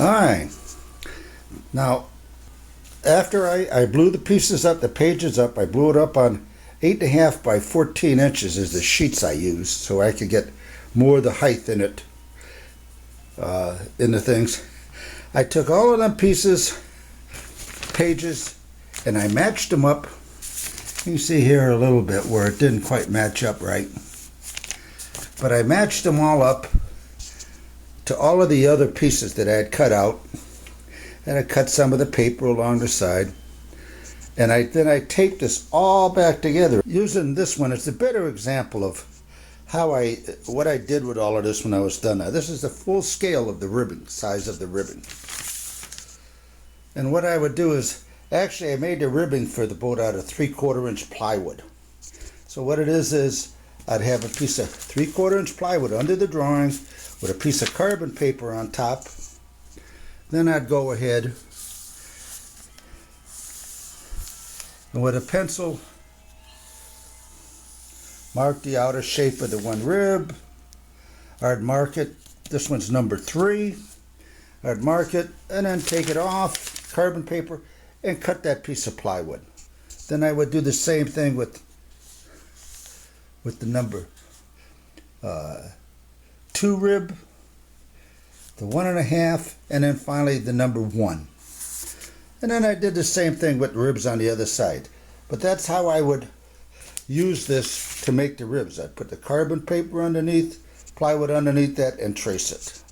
Alright, now after I blew the pieces up, the pages up, I blew it up on 8.5 by 14 inches is the sheets I used, so I could get more of the height in it, in the things. I took all of them pieces, pages, and I matched them up. You can see here a little bit where it didn't quite match up right. But I matched them all up to all of the other pieces that I had cut out. And I cut some of the paper along the side. And then I taped this all back together. Using this one, it's a better example of what I did with all of this when I was done. Now, this is the full scale of the ribbon, size of the ribbon. And what I would do is, actually I made the ribbon for the boat out of 3/4 inch plywood. So what it is I'd have a piece of 3/4 inch plywood under the drawing with a piece of carbon paper on top. Then I'd go ahead and with a pencil mark the outer shape of the one rib. I'd mark it, this one's number 3. I'd mark it and then take it off, carbon paper, and cut that piece of plywood. Then I would do the same thing with the number 2 rib, the 1.5, and then finally the number 1. And then I did the same thing with ribs on the other side. But that's how I would use this to make the ribs. I'd put the carbon paper underneath, plywood underneath that, and trace it.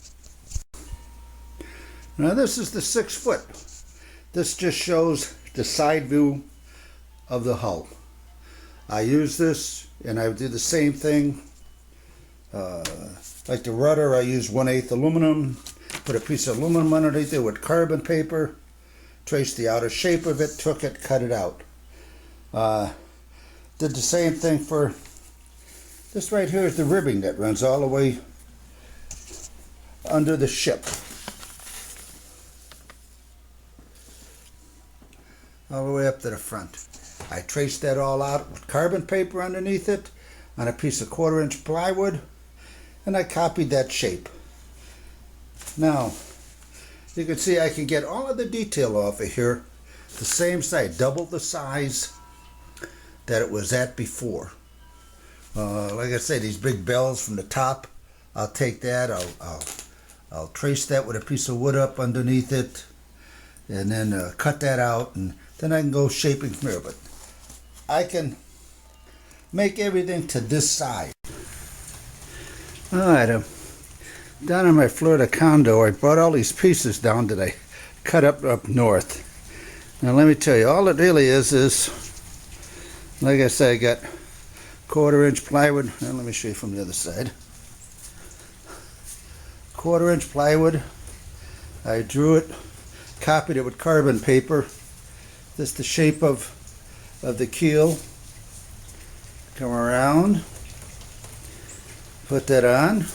Now this is the 6 foot. This just shows the side view of the hull. I use this and I do the same thing. Like the rudder, I use 1/8 aluminum, put a piece of aluminum underneath it with carbon paper, traced the outer shape of it, took it, cut it out. Did the same thing for this right here is the ribbing that runs all the way under the ship. All the way up to the front. I traced that all out with carbon paper underneath it on a piece of 1/4 inch plywood, and I copied that shape. Now, you can see I can get all of the detail off of here the same size, double the size that it was at before. Like I say, these big bells from the top, I'll take that, I'll trace that with a piece of wood up underneath it, and then cut that out, and then I can go shaping from here. But I can make everything to this side. Alright, down in my Florida condo, I brought all these pieces down that I cut up north. Now let me tell you, all it really is like I said, I got 1/4 inch plywood. Now let me show you from the other side. 1/4 inch plywood. I drew it, copied it with carbon paper. This is the shape of the keel. Come around, put that on.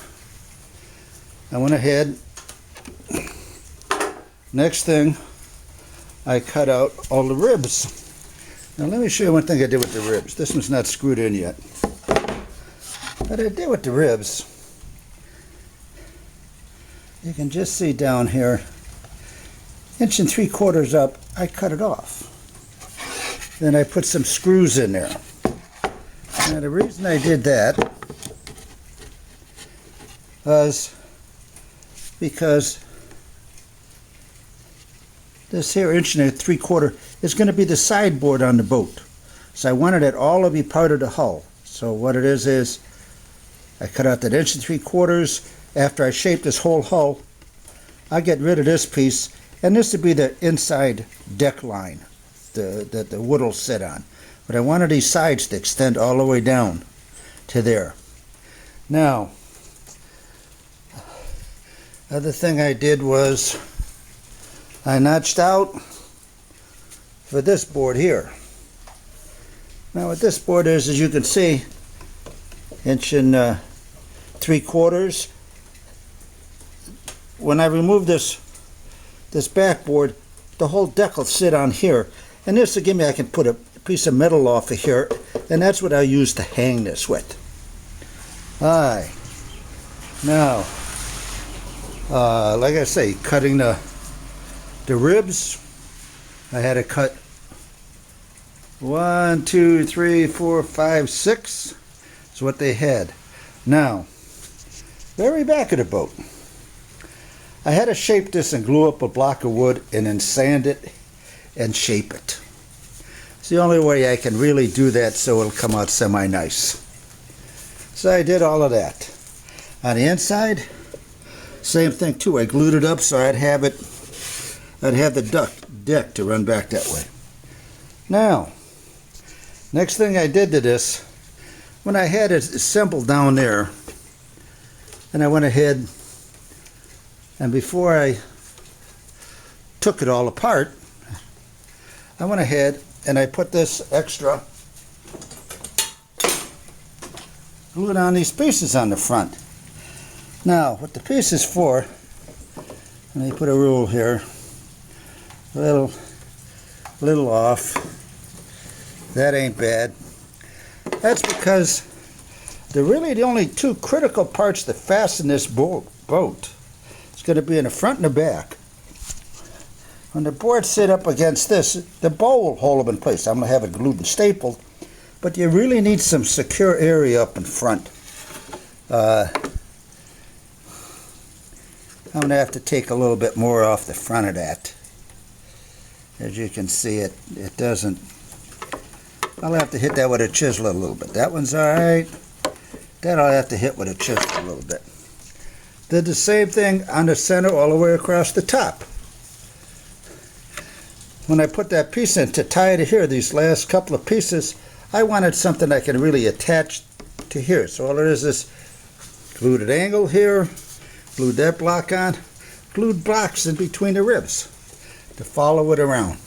I went ahead. Next thing, I cut out all the ribs. Now let me show you one thing I did with the ribs. This one's not screwed in yet. What I did with the ribs, you can just see down here, 1 3/4 inches up, I cut it off. Then I put some screws in there. Now the reason I did that was because this here 1 3/4 is going to be the sideboard on the boat. So I wanted it all to be part of the hull. So what it is I cut out that 1 3/4. After I shape this whole hull, I get rid of this piece, and this would be the inside deck line that the wood will sit on. But I wanted these sides to extend all the way down to there. Now, other thing I did was I notched out for this board here. Now what this board is, as you can see, 1 3/4. When I remove this backboard, the whole deck will sit on here. And this will give me, I can put a piece of metal off of here, and that's what I use to hang this with. Alright. Now, Like I say, cutting the ribs, I had to cut 1, 2, 3, 4, 5, 6 is what they had. Now, very back of the boat, I had to shape this and glue up a block of wood and then sand it and shape it. It's the only way I can really do that so it'll come out semi-nice. So I did all of that. On the inside, same thing too. I glued it up so I'd have the deck to run back that way. Now, next thing I did to this, when I had it assembled down there, and I went ahead and before I took it all apart, I went ahead and I put this extra glued on these pieces on the front. Now, what the piece is for, let me put a rule here, a little off. That ain't bad. That's because they're really the only two critical parts that fasten this boat. It's going to be in the front and the back. When the boards sit up against this, the bow will hold them in place. I'm going to have it glued and stapled, but you really need some secure area up in front. I'm going to have to take a little bit more off the front of that. As you can see, it doesn't. I'll have to hit that with a chisel a little bit. That one's alright. That I'll have to hit with a chisel a little bit. Did the same thing on the center all the way across the top. When I put that piece in to tie it here, these last couple of pieces, I wanted something I can really attach to here. So all it is glued at angle here, glued that block on, glued blocks in between the ribs to follow it around.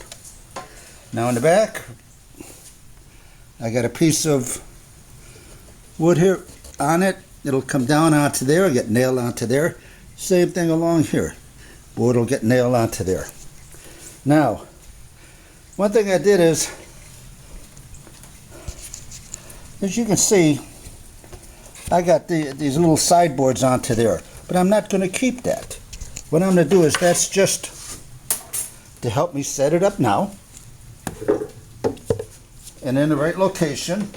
Now in the back, I got a piece of wood here on it. It'll come down onto there, get nailed onto there. Same thing along here. Wood will get nailed onto there. Now, one thing I did is, as you can see, I got these little sideboards onto there, but I'm not going to keep that. What I'm going to do is, that's just to help me set it up now and in the right location.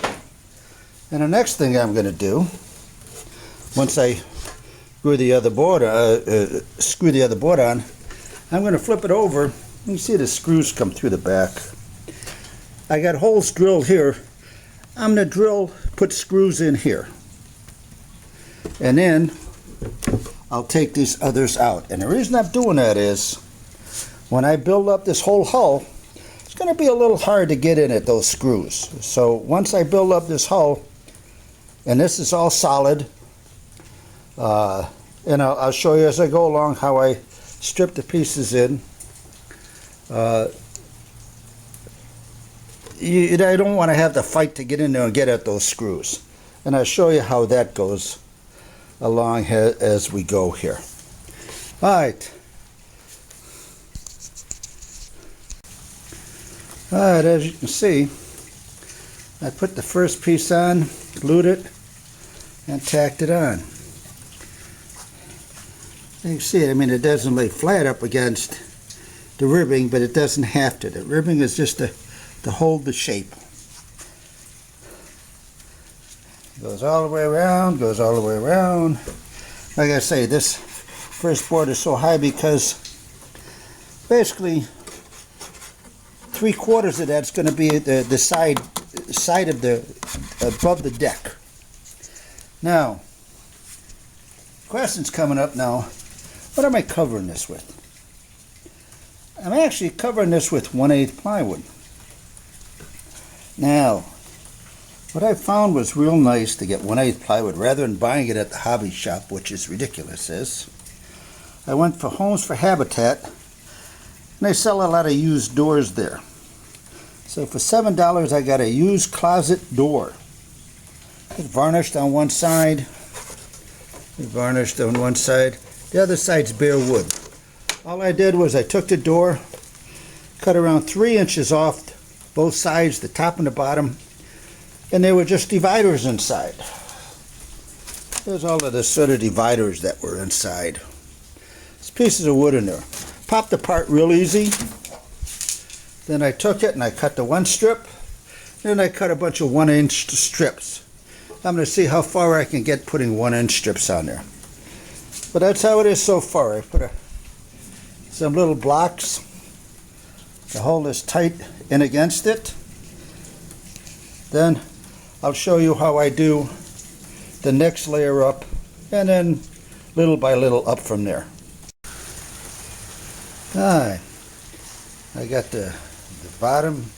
And the next thing I'm going to do, once I screw the other board on, I'm going to flip it over. You see the screws come through the back. I got holes drilled here. I'm going to put screws in here. And then I'll take these others out. And the reason I'm doing that is, when I build up this whole hull, it's going to be a little hard to get in at those screws. So once I build up this hull, and this is all solid, and I'll show you as I go along how I strip the pieces in. I don't want to have to fight to get in there and get at those screws. And I'll show you how that goes along as we go here. Alright. Alright, as you can see, I put the first piece on, glued it, and tacked it on. You can see it, I mean, it doesn't lay flat up against the ribbing, but it doesn't have to. The ribbing is just to hold the shape. Goes all the way around, goes all the way around. Like I say, this first board is so high because basically 3/4 of that's going to be the side of the above the deck. Now, questions coming up now. What am I covering this with? I'm actually covering this with 1/8 plywood. Now, what I found was real nice to get 1/8 plywood rather than buying it at the hobby shop, which is ridiculous. I went for Homes for Habitat, and they sell a lot of used doors there. So for $7, I got a used closet door. It's varnished on one side. The other side's bare wood. All I did was I took the door, cut around 3 inches off both sides, the top and the bottom, and they were just dividers inside. There's all of the sort of dividers that were inside. There's pieces of wood in there. Popped apart real easy. Then I took it and I cut the one strip. Then I cut a bunch of 1-inch strips. I'm going to see how far I can get putting 1-inch strips on there. But that's how it is so far. I put some little blocks to hold this tight in against it. Then I'll show you how I do the next layer up, and then little by little up from there. Alright, I got the bottom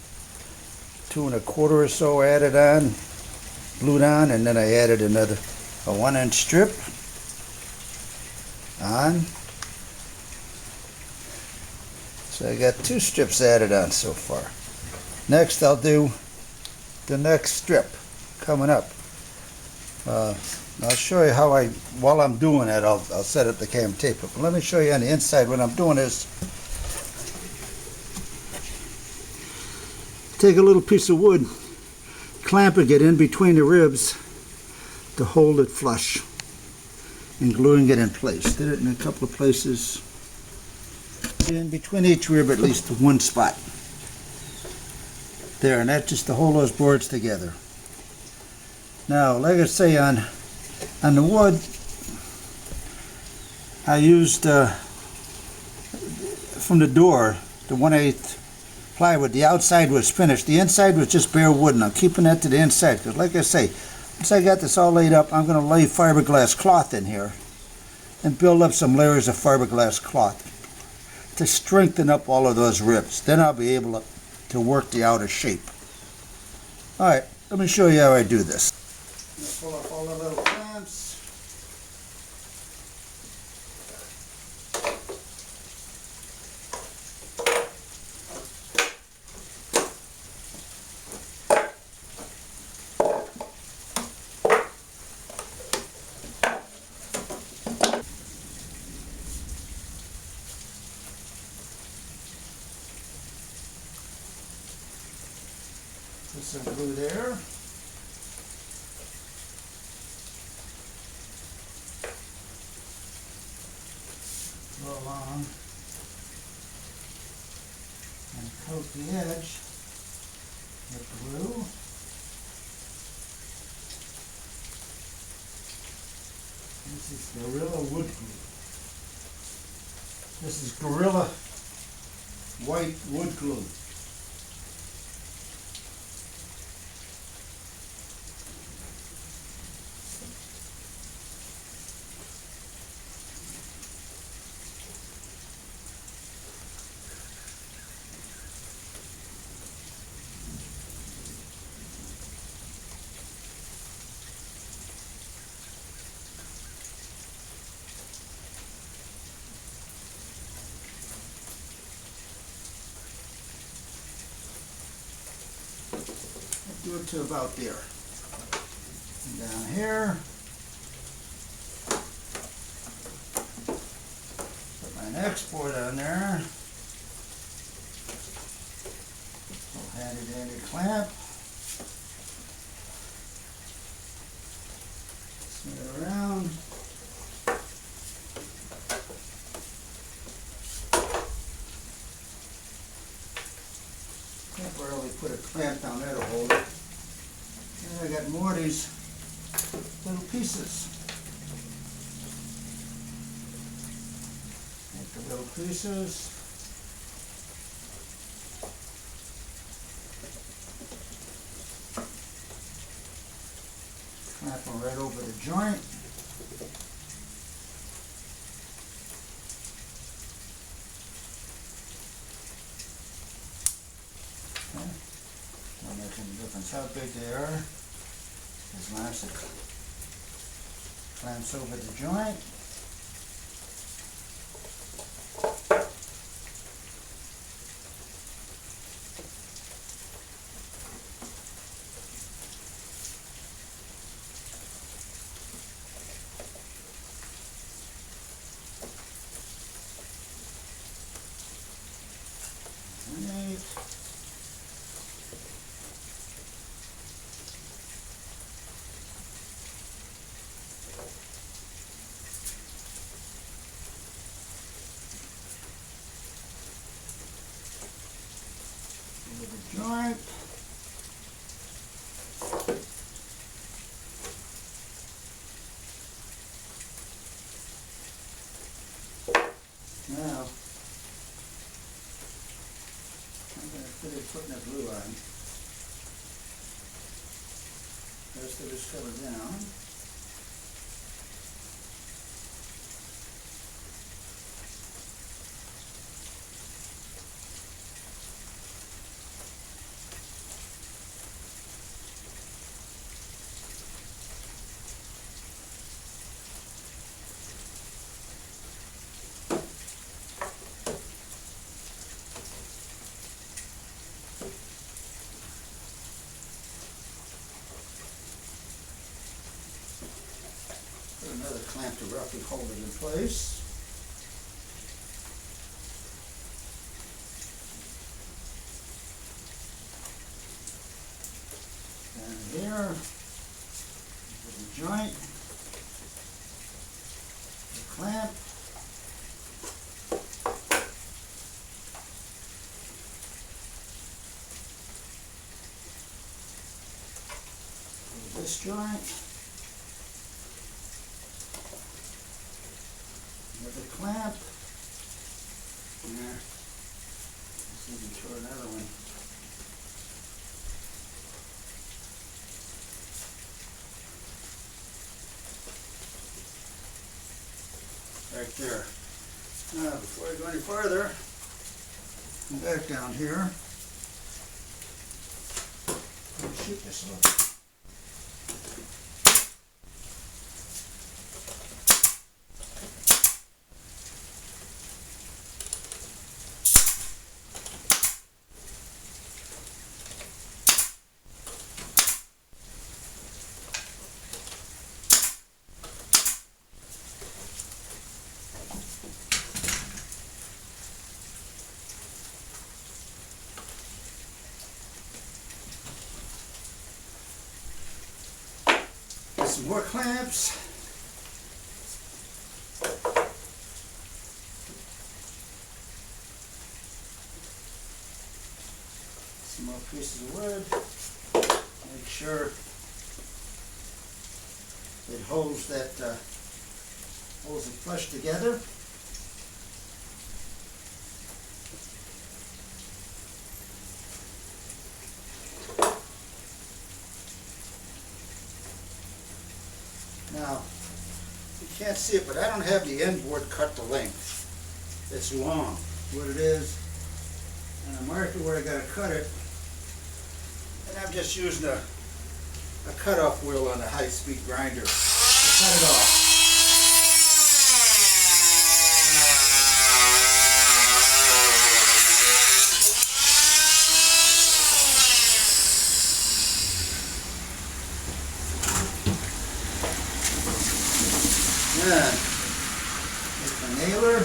2 1/4 or so added on, glued on, and then I added another 1-inch strip on. So I got 2 strips added on so far. Next I'll do the next strip coming up. I'll show you how while I'm doing it, I'll set up the cam tape. But let me show you on the inside what I'm doing is, take a little piece of wood, clamping it in between the ribs to hold it flush, and gluing it in place. Did it in a couple of places. In between each rib at least one spot. There, and that's just to hold those boards together. Now, like I say, on the wood, I used from the door, the 1/8 plywood. The outside was finished. The inside was just bare wood, and I'm keeping that to the inside because, like I say, once I got this all laid up, I'm going to lay fiberglass cloth in here and build up some layers of fiberglass cloth to strengthen up all of those ribs. Then I'll be able to work the outer shape. Alright, let me show you how I do this. Pull up all the little clamps. Put some glue there. Go along and coat the edge with glue. This is Gorilla wood glue. This is Gorilla white wood glue. Do it to about there. And down here. Put my next board on there. Little handy dandy clamp. Spin it around. Temporarily put a clamp down there to hold it. And I got more of these little pieces. Make the little pieces. Clamp them right over the joint. Don't make any difference how big they are, as long as it clamps over the joint. Neat. joint. Now, I'm going to finish putting the glue on. Rest of this cover down. Put another clamp to roughly hold it in place. And here, the joint, the clamp, this joint, with the clamp. There. Let's see if we can throw another one. Right there. Now, before I go any farther, come back down here. Shoot this a little. Some more clamps. Some more pieces of wood. Make sure it holds it flush together. Now, you can't see it, but I don't have the end board cut the length. It's long, what it is, and I marked it where I got to cut it, and I'm just using a cutoff wheel on a high-speed grinder to cut it off. Then, take the nailer,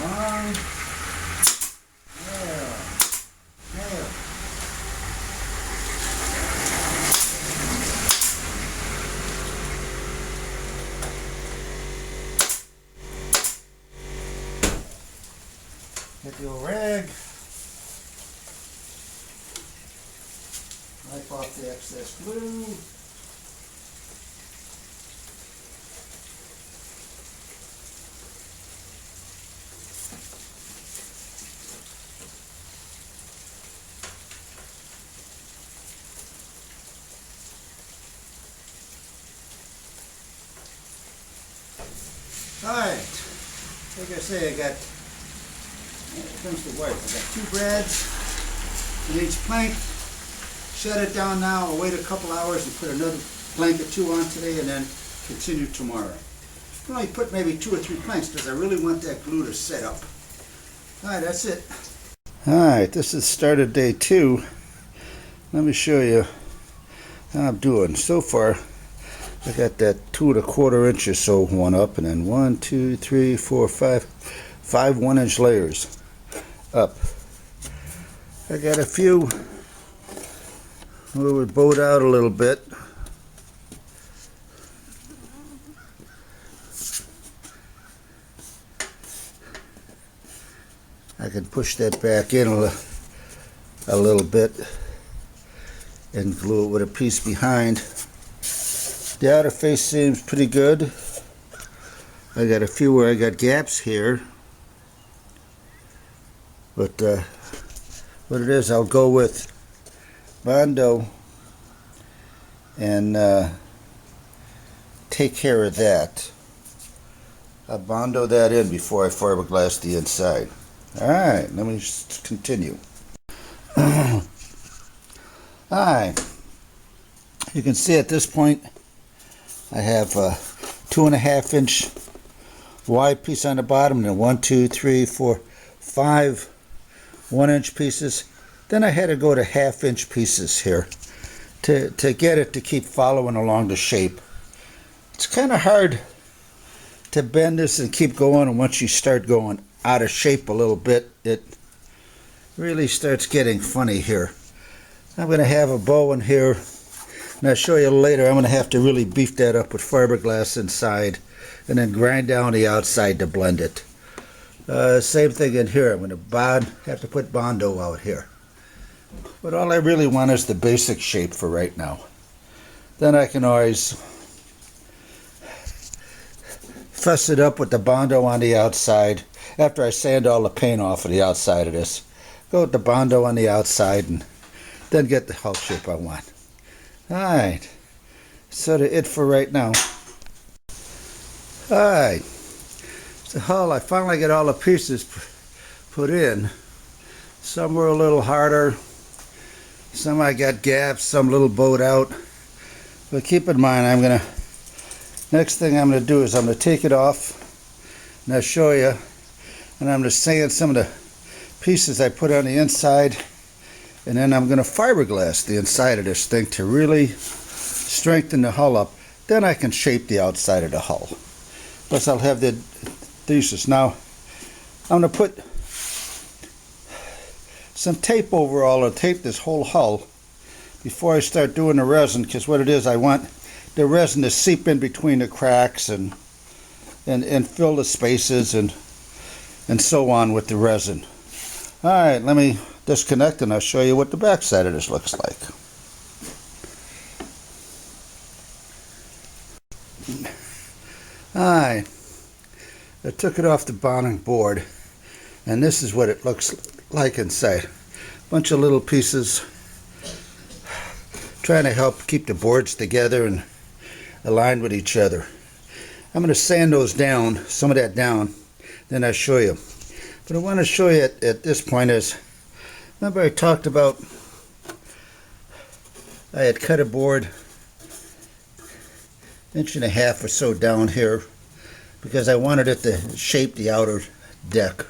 along, nail. Get the old rag, wipe off the excess glue. Alright, like I say, here comes the wipe. I got 2 brads in each plank. Shut it down now. I'll wait a couple hours and put another plank or 2 on today and then continue tomorrow. I can only put maybe 2 or 3 planks because I really want that glue to set up. Alright, that's it. Alright, this is start of day 2. Let me show you how I'm doing. So far, I got that 2 1/4 inch or so one up, and then 1, 2, 3, 4, 5 1-inch layers up. I got a few where we bowed out a little bit. I can push that back in a a little bit and glue it with a piece behind. The outer face seems pretty good. I got a few where I got gaps here, but what it is, I'll go with Bondo and take care of that. I'll Bondo that in before I fiberglass the inside. Alright, let me just continue. Alright, you can see at this point I have a 2.5 inch wide piece on the bottom, and 1, 2, 3, 4, 5 1-inch pieces. Then I had to go to 1/2 inch pieces here to get it to keep following along the shape. It's kind of hard to bend this and keep going, and once you start going out of shape a little bit, it really starts getting funny here. I'm going to have a bow in here, and I'll show you later. I'm going to have to really beef that up with fiberglass inside and then grind down the outside to blend it. Same thing in here. I'm going to have to put Bondo out here. But all I really want is the basic shape for right now. Then I can always fuss it up with the Bondo on the outside. After I sand all the paint off of the outside of this, go with the Bondo on the outside and then get the hull shape I want. Alright, sort of it for right now. Alright, the hull, I finally got all the pieces put in. Some were a little harder, some I got gaps, some a little bowed out. But keep in mind, next thing I'm going to do is I'm going to take it off and I'll show you, and I'm going to sand some of the pieces I put on the inside, and then I'm going to fiberglass the inside of this thing to really strengthen the hull up. Then I can shape the outside of the hull. Plus I'll have the thesis. Now I'm going to put some tape over all, or tape this whole hull before I start doing the resin, because what it is, I want the resin to seep in between the cracks and fill the spaces and so on with the resin. Alright, let me disconnect and I'll show you what the back side of this looks like. Alright, I took it off the bonding board, and this is what it looks like inside. Bunch of little pieces, trying to help keep the boards together and aligned with each other. I'm going to sand those down, some of that down, then I'll show you. But I want to show you at this point is, remember I talked about I had cut a board 1.5 inches or so down here because I wanted it to shape the outer deck.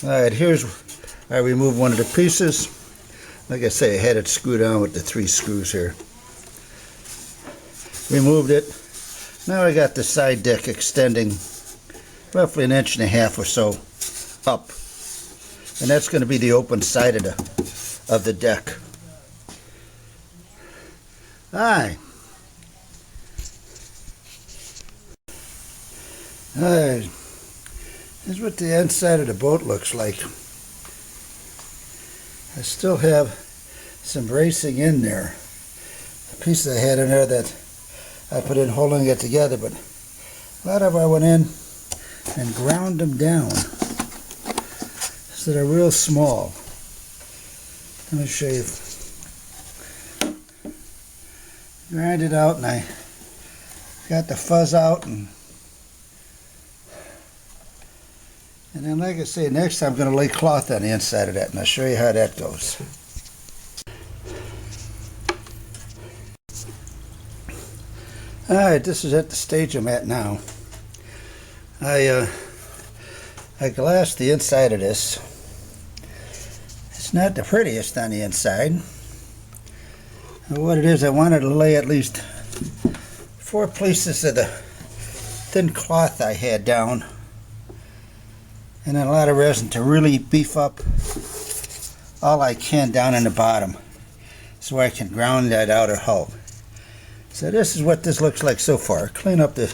Alright, I removed one of the pieces. Like I say, I had it screwed on with the 3 screws here. Removed it. Now I got the side deck extending roughly 1.5 inches or so up. And that's going to be the open side of the deck. Alright. Alright. Here's what the inside of the boat looks like. I still have some bracing in there. The pieces I had in there that I put in holding it together, but a lot of I went in and ground them down so they're real small. Let me show you. Grind it out, and I got the fuzz out, and then, like I say, next time I'm going to lay cloth on the inside of that, and I'll show you how that goes. Alright, this is at the stage I'm at now. I glassed the inside of this. It's not the prettiest on the inside. But what it is, I wanted to lay at least 4 pieces of the thin cloth I had down, and then a lot of resin to really beef up all I can down in the bottom so I can ground that outer hull. So this is what this looks like so far. Clean up the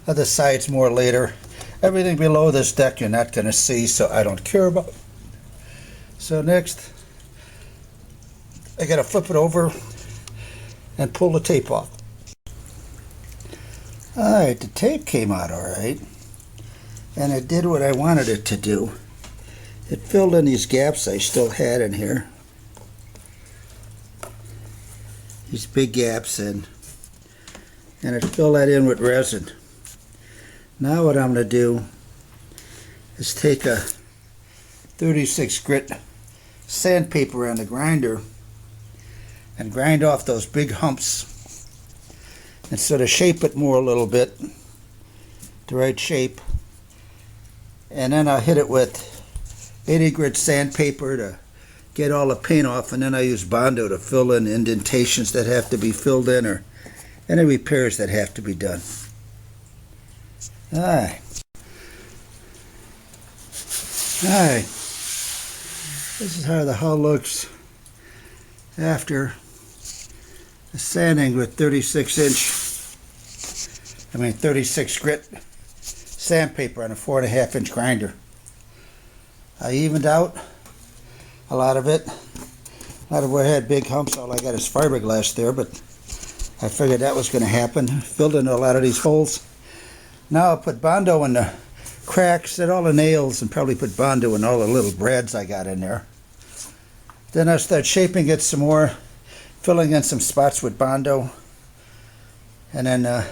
other sides more later. Everything below this deck you're not going to see, so I don't care about. So next, I gotta flip it over and pull the tape off. Alright, the tape came out alright, and it did what I wanted it to do. It filled in these gaps I still had in here. These big gaps, and it filled that in with resin. Now what I'm going to do is take a 36 grit sandpaper on the grinder and grind off those big humps and sort of shape it more a little bit, the right shape, and then I'll hit it with 80 grit sandpaper to get all the paint off, and then I use Bondo to fill in indentations that have to be filled in or any repairs that have to be done. Alright. Alright. This is how the hull looks after the sanding with 36 grit sandpaper on a 4.5-inch grinder. I evened out a lot of it. A lot of where I had big humps, all I got is fiberglass there, but I figured that was going to happen. Filled in a lot of these holes. Now I'll put Bondo in the cracks, set all the nails, and probably put Bondo in all the little brads I got in there. Then I'll start shaping it some more, filling in some spots with Bondo, and then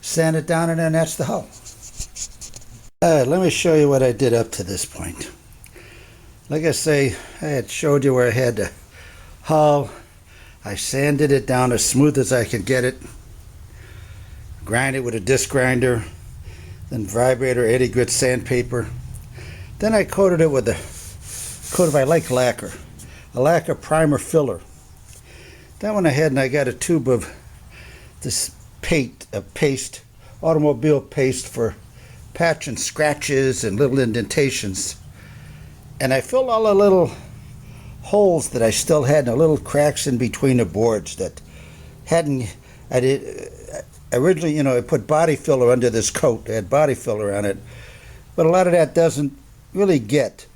sand it down, and then that's the hull. Alright, let me show you what I did up to this point. Like I say, I had showed you where I had the hull. I sanded it down as smooth as I could get it, grind it with a disc grinder, then vibrator 80 grit sandpaper. Then I coated it with I like lacquer, a lacquer primer filler. Then went ahead and I got a tube of this paste, automobile paste for patching scratches and little indentations. And I filled all the little holes that I still had, and the little cracks in between the boards that originally, I put body filler under this coat. I had body filler on it, but a lot of that doesn't really get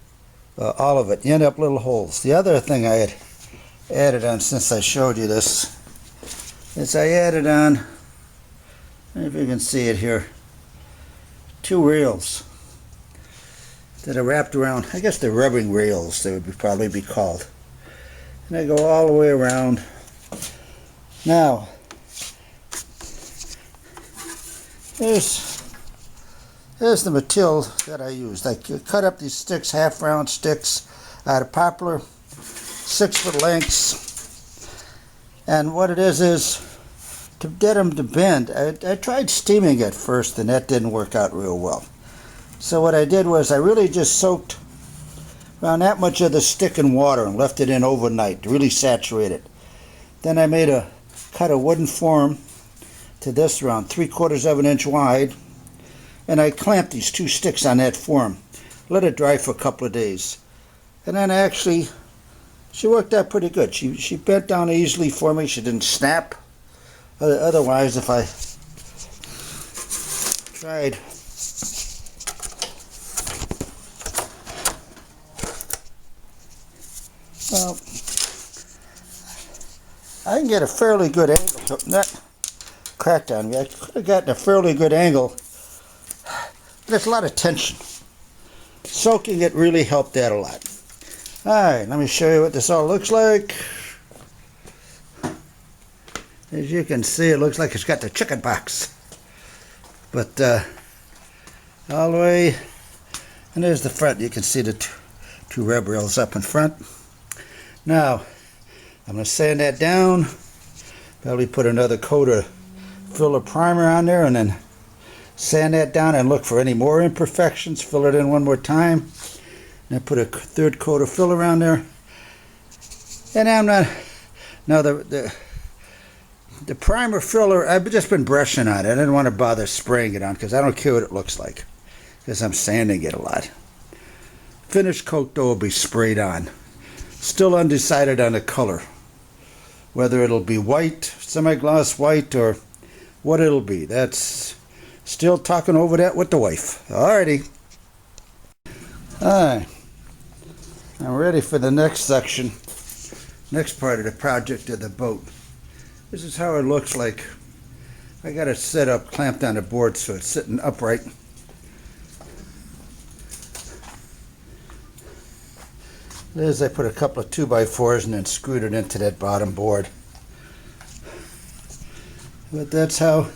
all of it. You end up little holes. The other thing I had added on, since I showed you this, is I added on, I don't know if you can see it here, 2 rails that are wrapped around. I guess they're rubbing rails, they would probably be called. And they go all the way around. Now, here's the material that I used. I cut up these sticks, half-round sticks out of poplar, 6-foot lengths. And what it is to get them to bend, I tried steaming at first, and that didn't work out real well. So what I did was I really just soaked around that much of the stick in water and left it in overnight to really saturate it. Then I cut a wooden form to this around 3/4 of an inch wide, and I clamped these 2 sticks on that form. Let it dry for a couple of days. And then actually, she worked out pretty good. She bent down easily for me. She didn't snap. Otherwise, if I tried well, I can get a fairly good angle. Not cracked on me. I could have gotten a fairly good angle. There's a lot of tension. Soaking it really helped that a lot. Alright, let me show you what this all looks like. As you can see, it looks like it's got the chicken pox. But all the way, and there's the front. You can see the two rub rails up in front. Now, I'm going to sand that down, probably put another coat of filler primer on there, and then sand that down and look for any more imperfections. Fill it in one more time, and then put a 3rd coat of filler on there. And I'm not, now the primer filler, I've just been brushing on it. I didn't want to bother spraying it on because I don't care what it looks like, because I'm sanding it a lot. Finished coat though will be sprayed on. Still undecided on the color, whether it'll be white, semi-gloss white, or what it'll be. That's still talking over that with the wife. Alrighty. Alright. I'm ready for the next section, next part of the project of the boat. This is how it looks like. I got it set up, clamped on the board so it's sitting upright. There's, I put a couple of 2x4s and then screwed it into that bottom board. But that's how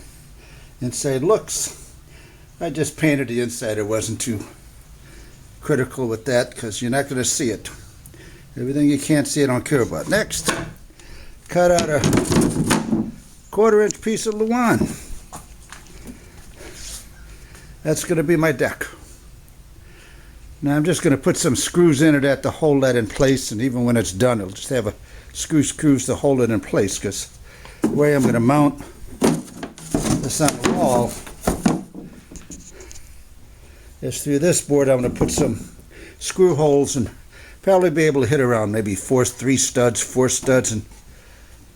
inside looks. I just painted the inside. It wasn't too critical with that because you're not going to see it. Everything you can't see I don't care about. Next, cut out a 1/4-inch piece of Luan. That's going to be my deck. Now I'm just going to put some screws in it to hold that in place, and even when it's done it'll just have a screws to hold it in place, because the way I'm going to mount this on the wall is through this board. I'm going to put some screw holes and probably be able to hit around maybe 4 studs, and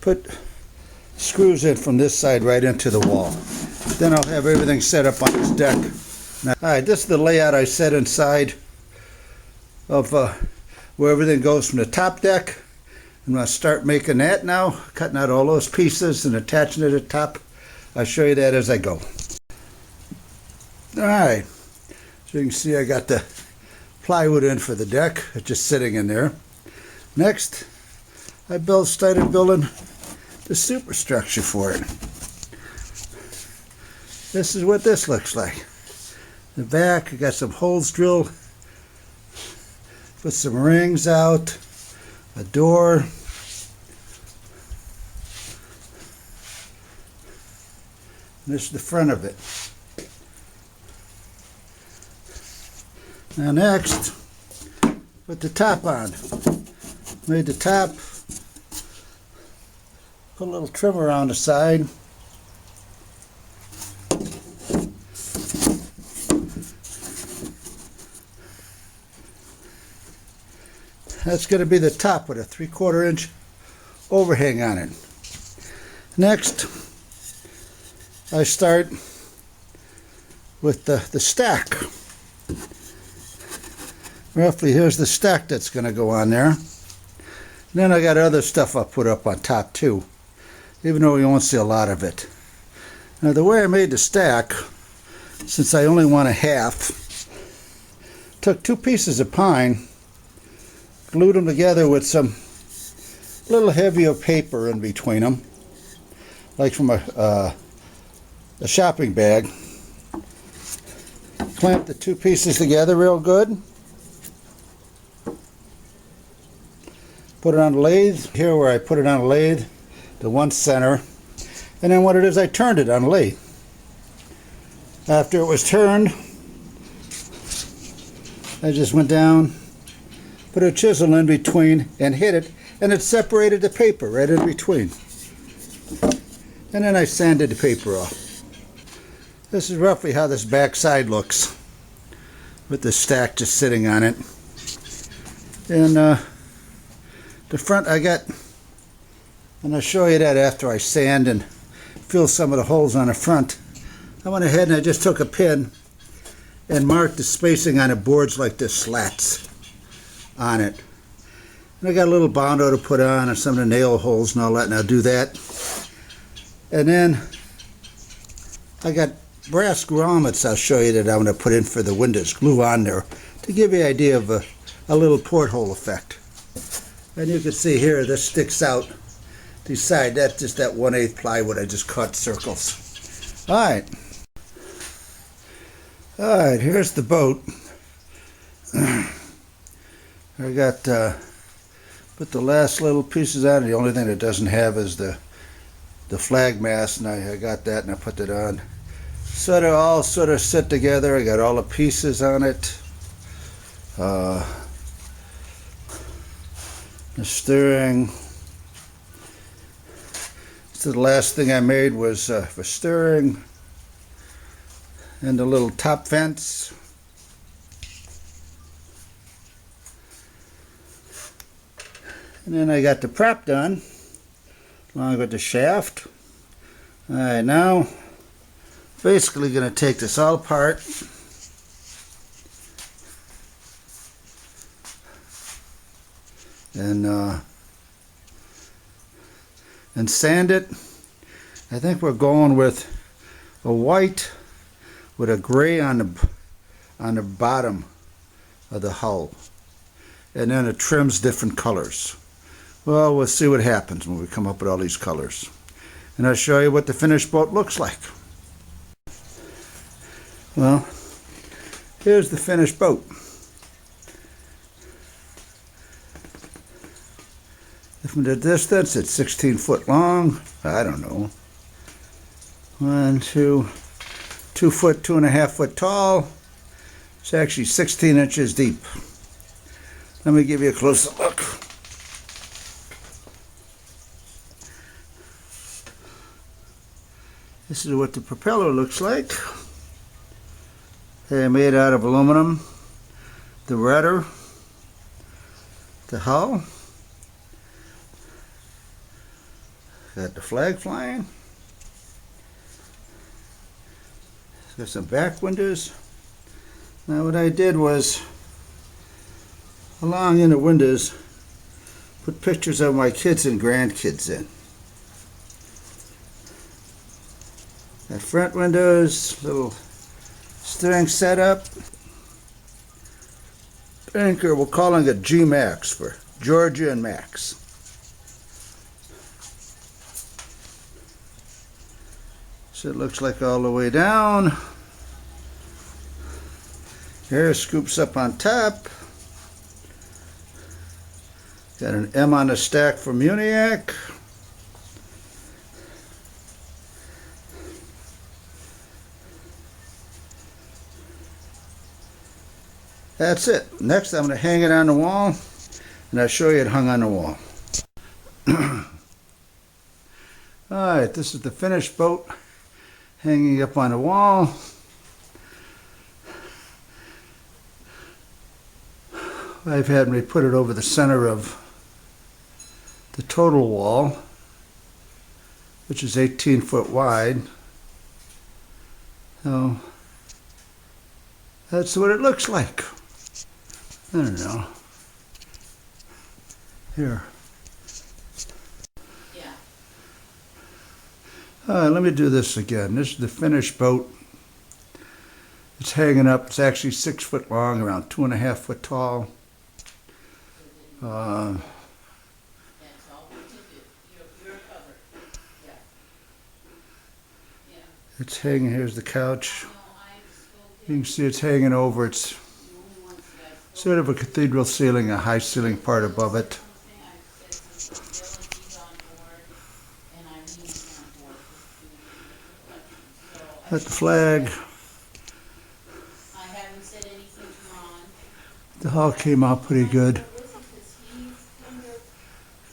put screws in from this side right into the wall. Then I'll have everything set up on this deck. Now, alright, this is the layout I set inside of where everything goes from the top deck. I'm going to start making that now, cutting out all those pieces and attaching it to the top. I'll show you that as I go. Alright, so you can see I got the plywood in for the deck. It's just sitting in there. Next, I started building the superstructure for it. This is what this looks like. The back, I got some holes drilled, put some rings out, a door, and this is the front of it. Now next, put the top on. Made the top, put a little trim around the side. That's going to be the top with a 3/4-inch overhang on it. Next, I start with the stack. Roughly, here's the stack that's going to go on there. Then I got other stuff I'll put up on top too, even though you won't see a lot of it. Now the way I made the stack, since I only want a half, took 2 pieces of pine, glued them together with some little heavier paper in between them, like from a shopping bag. Clamped the 2 pieces together real good. Put it on the lathe. Here where I put it on the lathe, the one center. And then what it is, I turned it on the lathe. After it was turned, I just went down, put a chisel in between and hit it, and it separated the paper right in between. And then I sanded the paper off. This is roughly how this back side looks, with the stack just sitting on it. And the front I got, and I'll show you that after I sand and fill some of the holes on the front. I went ahead and I just took a pin and marked the spacing on the boards like this, slats on it. And I got a little bondo to put on and some of the nail holes and all that, and I'll do that. And then I got brass grommets I'll show you that I'm going to put in for the windows, glue on there, to give you an idea of a little porthole effect. And you can see here, this sticks out the side. That's just that 1/8 plywood I just cut circles. Alright, here's the boat. I got put the last little pieces on. The only thing that doesn't have is the flag mast, and I got that and I put it on. So they all sort of sit together. I got all the pieces on it. The steering. So the last thing I made was for steering, and the little top fence. And then I got the prop done, along with the shaft. Alright, now basically going to take this all apart. and sand it. I think we're going with a white with a gray on the bottom of the hull, and then it trims different colors. Well, we'll see what happens when we come up with all these colors, and I'll show you what the finished boat looks like. Well, here's the finished boat. From the distance, it's 16 foot long. I don't know. 2 foot, 2.5 foot tall. It's actually 16 inches deep. Let me give you a closer look. This is what the propeller looks like. They're made out of aluminum. The rudder, the hull. Got the flag flying. Got some back windows. Now what I did was, along in the windows, put pictures of my kids and grandkids in. Got front windows, little steering setup. Anchor, we're calling it G-Max for Georgia and Max. So it looks like all the way down. Air scoops up on top. Got an M on the stack for Muniac. That's it. Next I'm going to hang it on the wall, and I'll show you it hung on the wall. Alright, this is the finished boat hanging up on the wall. I've had me put it over the center of the total wall, which is 18 foot wide. So that's what it looks like. I don't know. Here. Yeah. Let me do this again. This is the finished boat. It's hanging up. It's actually 6 foot long, around 2.5 foot tall. That's all we can do. You're covered. Yeah. Yeah. It's hanging. Here's the couch. No, I spoke You can see it's hanging over. It's sort of a cathedral ceiling, a high ceiling part above it. That's the flag. I haven't said anything to Ron. The hull came out pretty good.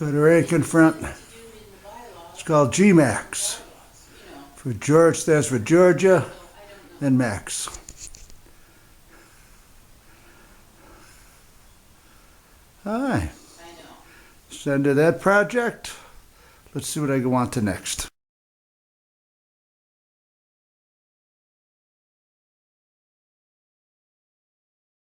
Got a rank in front. It's called G-Max. For George stands for Georgia, and Max. Hi. It's the end of that project. Let's see what I go on to next.